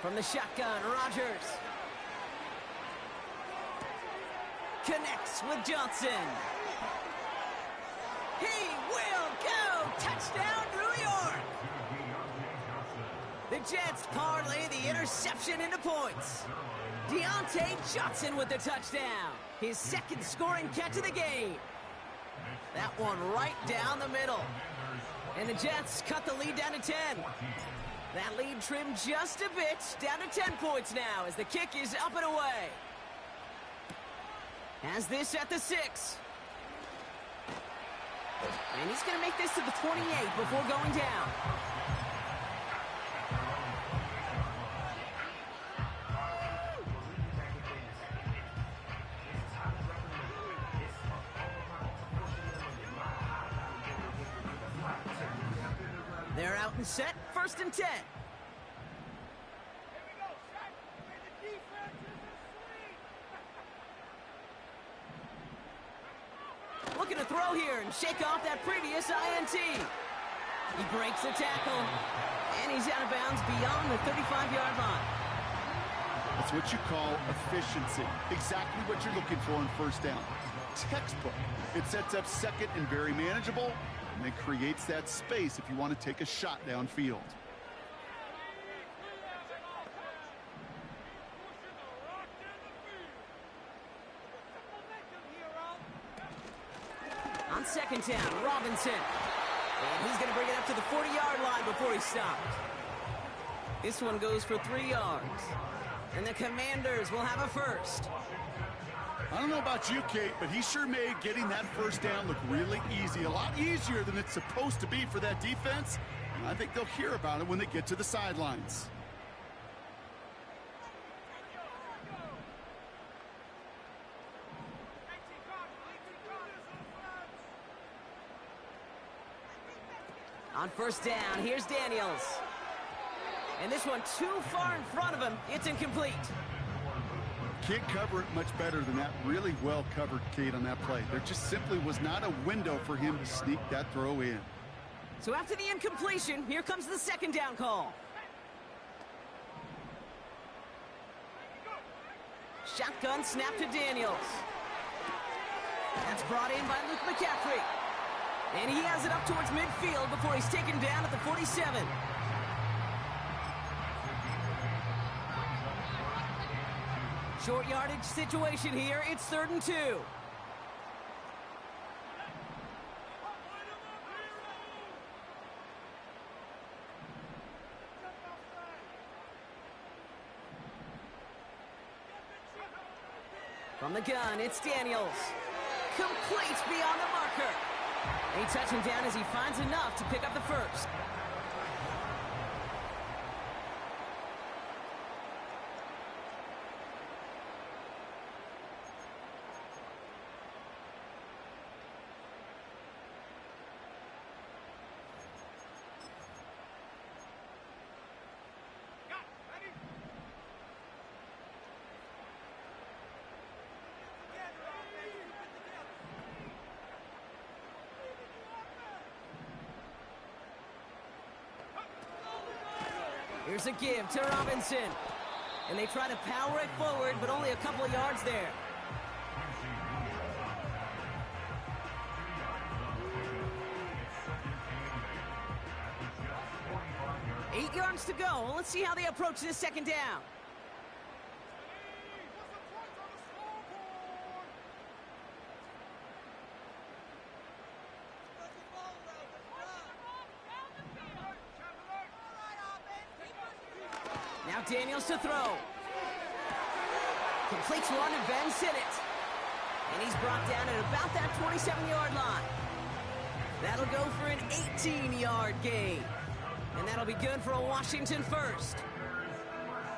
From the shotgun, Rodgers. Connects with Johnson. He will go! Touchdown, New York! The Jets parlay the interception into points. Deontay Johnson with the touchdown. His second scoring catch of the game. That one right down the middle. And the Jets cut the lead down to 10. That lead trimmed just a bit, down to 10 points now as the kick is up and away. Has this at the 6. And he's going to make this to the 28 before going down. They're out and set, 1st and 10. Looking to throw here and shake off that previous INT. He breaks the tackle, and he's out of bounds beyond the 35-yard line. That's what you call efficiency. Exactly what you're looking for in 1st down. Textbook. It sets up 2nd and very manageable, and it creates that space if you want to take a shot downfield. On 2nd down, Robinson. And he's going to bring it up to the 40-yard line before he stops. This one goes for 3 yards. And the Commanders will have a first. I don't know about you, Kate, but he sure made getting that 1st down look really easy. A lot easier than it's supposed to be for that defense. And I think they'll hear about it when they get to the sidelines. On 1st down, here's Daniels. And this one too far in front of him. It's incomplete. Can't cover it much better than that. Really well covered, Kate, on that play. There just simply was not a window for him to sneak that throw in. So after the incompletion, here comes the 2nd down call. Shotgun snap to Daniels. That's brought in by Luke McCaffrey. And he has it up towards midfield before he's taken down at the 47. Short yardage situation here. It's 3rd and 2. From the gun, it's Daniels. Complete beyond the marker. They touch him down as he finds enough to pick up the first. Here's a give to Robinson. And they try to power it forward, but only a couple of yards there. Eight yards to go. Let's see how they approach this 2nd down. Now Daniels to throw. Completes one to Ben Sinnott. And he's brought down at about that 27-yard line. That'll go for an 18-yard gain. And that'll be good for a Washington first.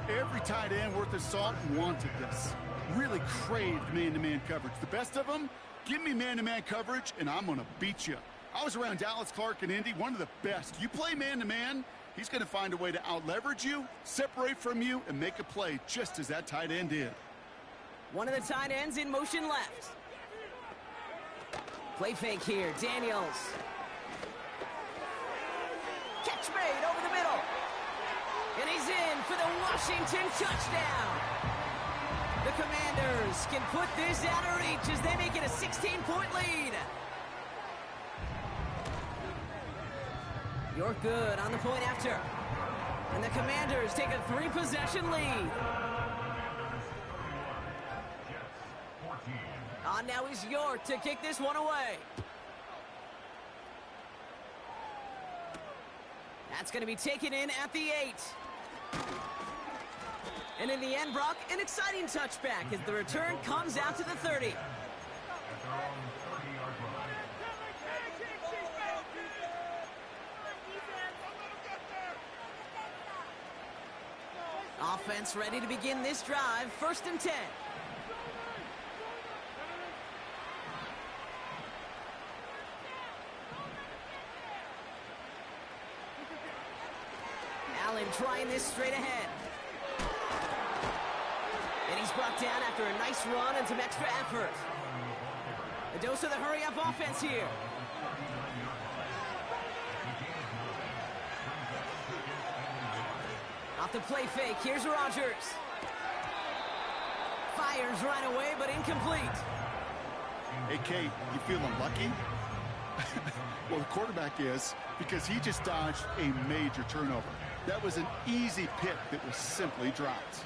Every tight end worth his salt wanted this. really craved man-to-man coverage. The best of them, give me man-to-man coverage, and I'm going to beat you. I was around Dallas Clark and Indy, one of the best. You play man-to-man, he's going to find a way to out-leverage you, separate from you, and make a play just as that tight end did. One of the tight ends in motion left. Play fake here, Daniels. Catch made over the middle. And he's in for the Washington touchdown. The Commanders can put this out of reach as they make it a 16-point lead. You're good on the point after. And the Commanders take a 3-possession lead. On now is York to kick this one away. That's going to be taken in at the 8. And in the end, Brock, an exciting touchback as the return comes out to the 30. Offense ready to begin this drive, 1st and 10. Allen trying this straight ahead. And he's brought down after a nice run and some extra effort. A dose of the hurry-up offense here. Off the play fake, here's Rodgers. Fires right away, but incomplete. Hey, Kate, you feeling lucky? Well, the quarterback is, because he just dodged a major turnover. That was an easy pick that was simply dropped.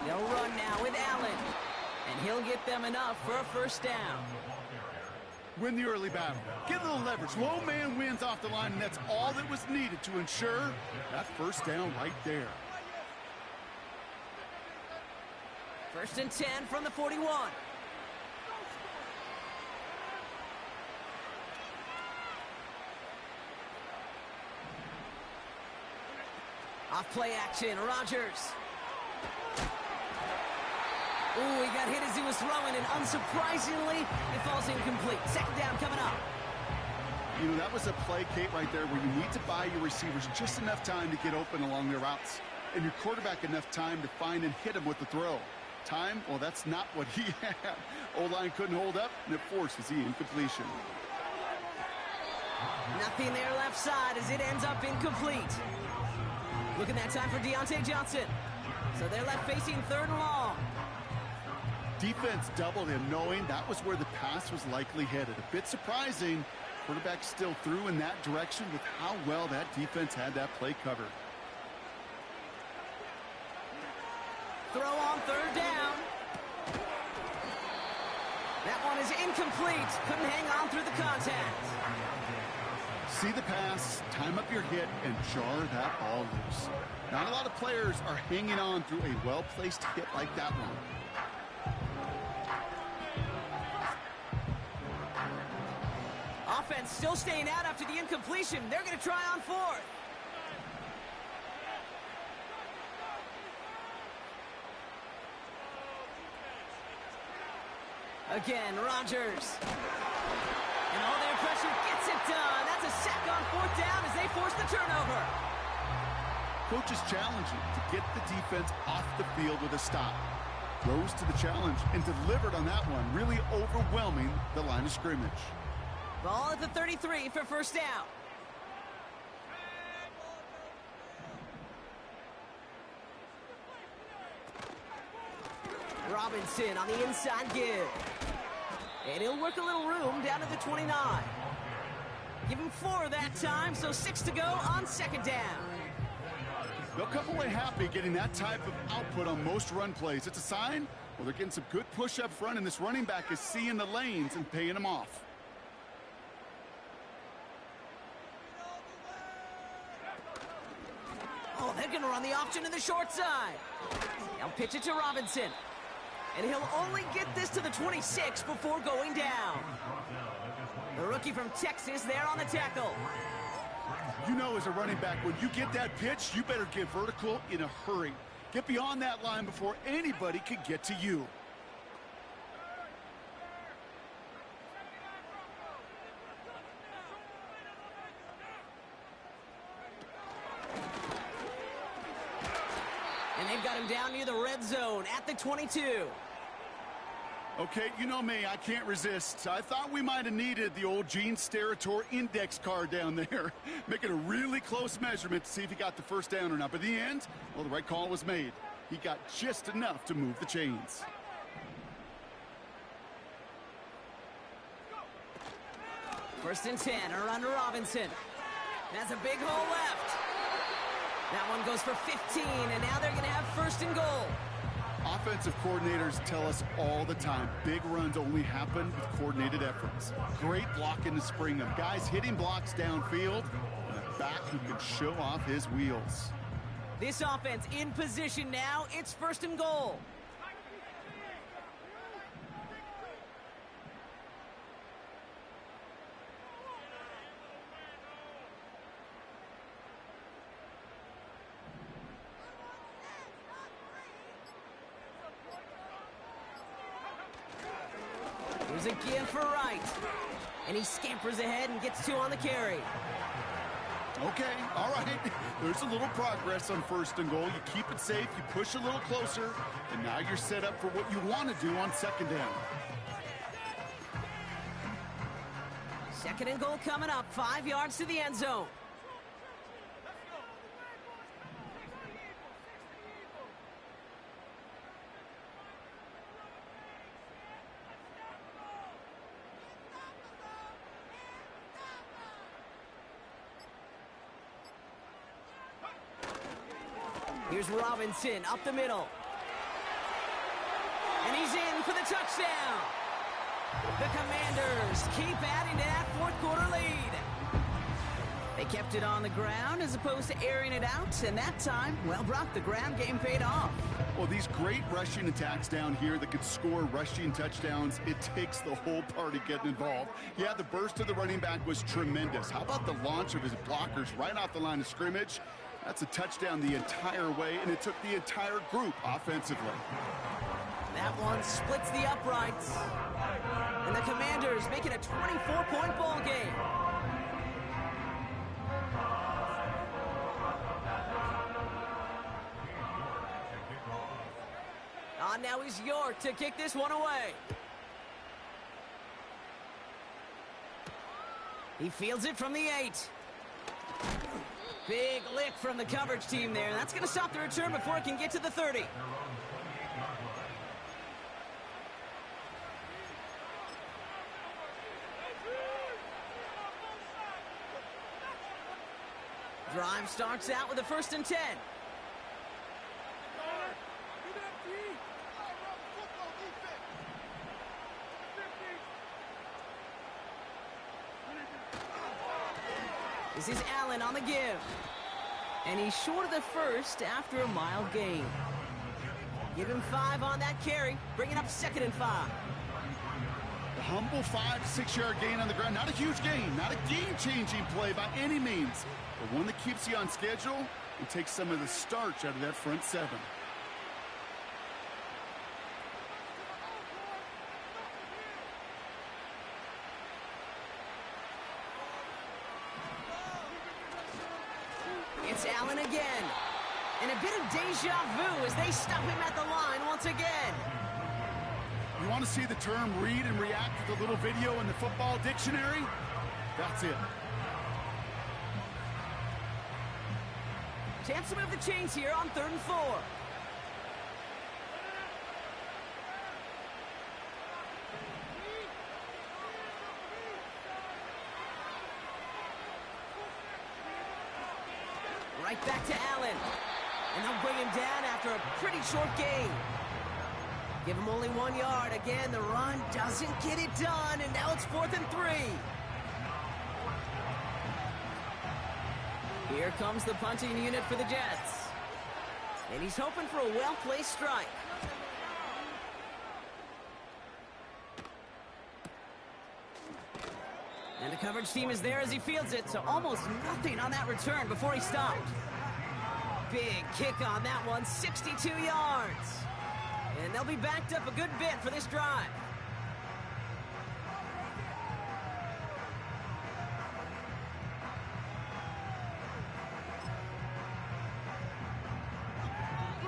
They'll run now with Allen, and he'll get them enough for a 1st down. Win the early battle. Get a little leverage. Low man wins off the line, and that's all that was needed to ensure that 1st down right there. 1st and 10 from the 41. Off play action, Rodgers. Ooh, he got hit as he was throwing, and unsurprisingly, it falls incomplete. 2nd down coming up. You know, that was a play, Kate, right there where you need to buy your receivers just enough time to get open along their routes, and your quarterback enough time to find and hit him with the throw. Time, well, that's not what he had. O-line couldn't hold up, and it forces the incompletion. Nothing there left side as it ends up incomplete. Looking that time for Deontay Johnson. So they're left facing 3rd and long. Defense doubled him, knowing that was where the pass was likely headed. A bit surprising. Quarterback still threw in that direction with how well that defense had that play covered. Throw on 3rd down. That one is incomplete. Couldn't hang on through the contact. See the pass, time up your hit, and jar that ball loose. Not a lot of players are hanging on through a well-placed hit like that one. Offense still staying out after the incompletion. They're going to try on 4th. Again, Rodgers. And all their pressure gets it done. That's a sack on 4th down as they force the turnover. Coach is challenging to get the defense off the field with a stop. Rose to the challenge and delivered on that one, really overwhelming the line of scrimmage. Ball at the 33 for 1st down. Robinson on the inside give. And he'll work a little room down to the 29. Give him 4 that time, so 6 to go on 2nd down. They'll come away happy getting that type of output on most run plays. It's a sign, well, they're getting some good push up front, and this running back is seeing the lanes and paying them off. Oh, they're going to run the option to the short side. Now pitch it to Robinson. And he'll only get this to the 26 before going down. The rookie from Texas there on the tackle. You know, as a running back, when you get that pitch, you better get vertical in a hurry. Get beyond that line before anybody can get to you. And they've got him down near the red zone at the 22. Okay, you know me, I can't resist. I thought we might have needed the old Gene Steratore index card down there. Making a really close measurement to see if he got the first down or not. But in the end, well, the right call was made. He got just enough to move the chains. First and 10, around to Robinson. That's a big hole left. That one goes for 15, and now they're going to have first and goal. Offensive coordinators tell us all the time, big runs only happen with coordinated efforts. Great blocking to spring them. Guys hitting blocks downfield, and a back who can show off his wheels. This offense in position now. It's first and goal. Here's a give for Wright. And he scampers ahead and gets 2 on the carry. Okay, all right. There's a little progress on first and goal. You keep it safe, you push a little closer, and now you're set up for what you want to do on second down. Second and goal coming up, 5 yards to the end zone. Here's Robinson up the middle. And he's in for the touchdown. The Commanders keep adding to that fourth quarter lead. They kept it on the ground as opposed to airing it out. And that time, well, Brock, the ground game paid off. Well, these great rushing attacks down here that could score rushing touchdowns, it takes the whole party getting involved. Yeah, the burst of the running back was tremendous. How about the launch of his blockers right off the line of scrimmage? That's a touchdown the entire way, and it took the entire group offensively. That one splits the uprights. And the Commanders make it a 24-point ball game. Now he's York to kick this one away. He fields it from the 8. Big lick from the coverage team there. That's going to stop the return before it can get to the 30. Drive starts out with a first and 10. This is Allen on the give. And he's short of the first after a mile gain. Give him 5 on that carry, bringing up second and 5. The humble 5 to 6 yard gain on the ground. Not a huge gain, not a game-changing play by any means, but one that keeps you on schedule and takes some of the starch out of that front 7. It's Allen again. And a bit of deja vu as they stop him at the line once again. You want to see the term read and react with a little video in the football dictionary? That's it. Chance to move the chains here on 3rd and 4. Right back to Allen. And they'll bring him down after a pretty short gain. Give him only 1 yard. Again, the run doesn't get it done, and now it's 4th and 3. Here comes the punting unit for the Jets. And he's hoping for a well-placed strike. And the coverage team is there as he fields it, so almost nothing on that return before he stopped. Big kick on that one, 62 yards. And they'll be backed up a good bit for this drive.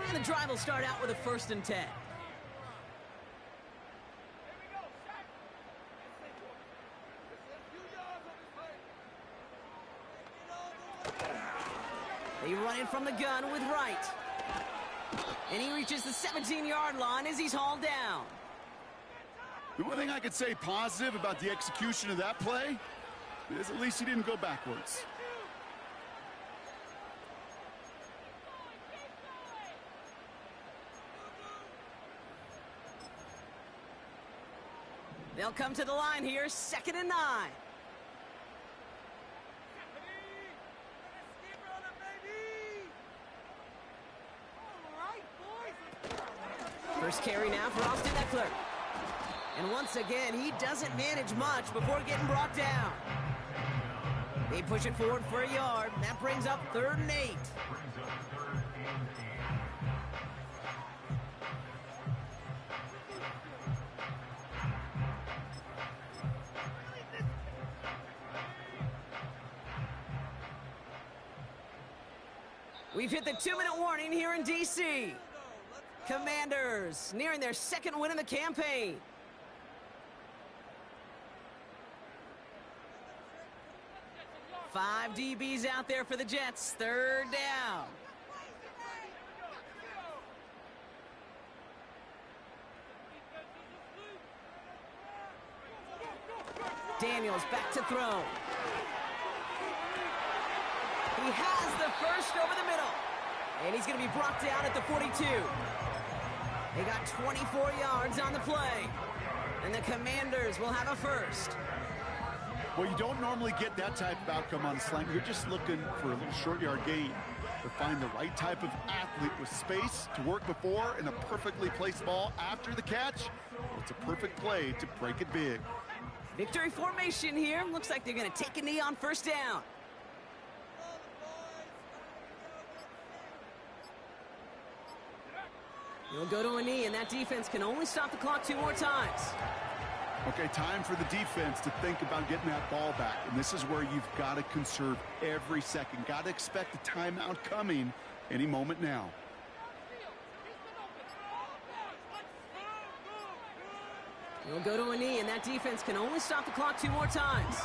And the drive will start out with a 1st and 10. They run in from the gun with Wright. And he reaches the 17-yard line as he's hauled down. The one thing I could say positive about the execution of that play is at least he didn't go backwards. They'll come to the line here, 2nd and 9. First carry now for Austin Eckler. And once again, he doesn't manage much before getting brought down. They push it forward for a yard. That brings up 3rd and 8. We've hit the 2-minute warning here in D.C. Commanders nearing their 2nd win in the campaign. Five DBs out there for the Jets. 3rd down. Daniels back to throw. He has the first over the middle. And he's going to be brought down at the 42. They got 24 yards on the play. And the Commanders will have a 1st. Well, you don't normally get that type of outcome on a slant. You're just looking for a little short yard gain. But find the right type of athlete with space to work before and a perfectly placed ball after the catch. Well, it's a perfect play to break it big. Victory formation here. Looks like they're going to take a knee on 1st down. He'll go to a knee, and that defense can only stop the clock 2 more times. Okay, time for the defense to think about getting that ball back. And this is where you've got to conserve every second. Got to expect a timeout coming any moment now. He'll go to a knee, and that defense can only stop the clock 2 more times.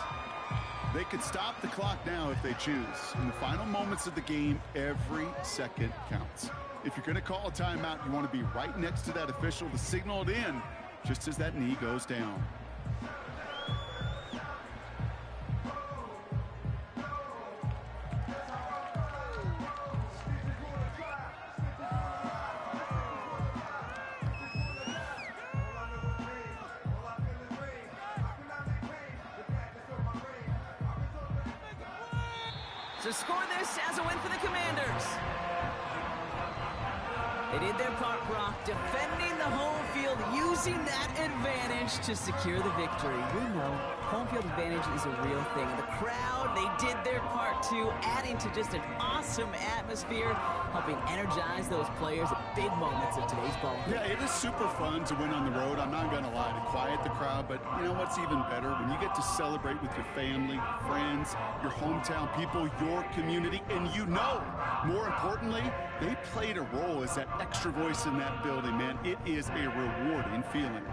They could stop the clock now if they choose. In the final moments of the game, every second counts. If you're going to call a timeout, you want to be right next to that official to signal it in just as that knee goes down. To score this as a win for the Commanders. They did their part, Brock, defending the home field, using that advantage to secure the victory. We know home field advantage is a real thing. The crowd, they did their part too, adding to just an awesome atmosphere, helping energize those players at big moments of today's ball game. Yeah, it is super fun to win on the road. I'm not going to lie, to quiet the crowd, but you know what's even better? When you get to celebrate with your family, friends, your hometown people, your community, and you know, more importantly, they played a role as that extra voice in that building, man. It is a rewarding feeling.